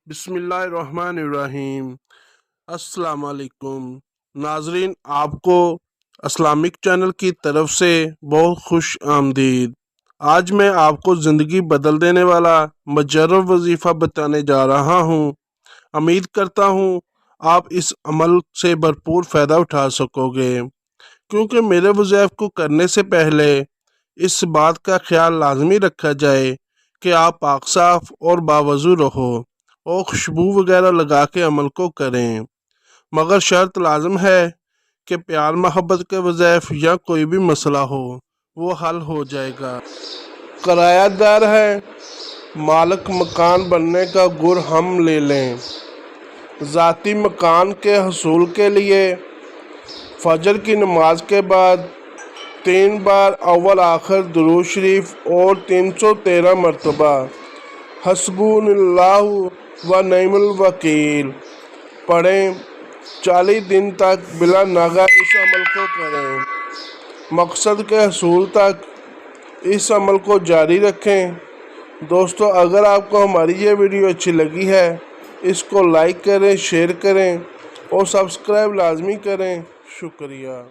बिस्मिल्लाहिर्रहमानिर्रहीम। अस्सलाम वालेकुम नाजरीन, आपको इस्लामिक चैनल की तरफ से बहुत खुश आमदीद। आज मैं आपको ज़िंदगी बदल देने वाला मुजर्रब वजीफ़ा बताने जा रहा हूँ। उम्मीद करता हूँ आप इस अमल से भरपूर फ़ायदा उठा सकोगे, क्योंकि मेरे वज़ीफ़े को करने से पहले इस बात का ख्याल लाजमी रखा जाए कि आप पाक साफ और बावज़ू रहो और खुशबू वगैरह लगा के अमल को करें, मगर शर्त लाजम है कि प्यार मोहब्बत के वज़ीफ़े या कोई भी मसला हो वो हल हो जाएगा। किरायादार है, मालिक मकान बनने का गुर हम ले लें। ज़ाती मकान के हसूल के लिए फजर की नमाज के बाद 3 बार अव्वल आखिर दुरूद शरीफ और 313 मरतबा हस्बुनल्लाहु व निअमल वकील पढ़ें। 40 दिन तक बिला नागा इस अमल को करें। मकसद के हसूल तक इस अमल को जारी रखें। दोस्तों, अगर आपको हमारी ये वीडियो अच्छी लगी है, इसको लाइक करें, शेयर करें और सब्सक्राइब लाजमी करें। शुक्रिया।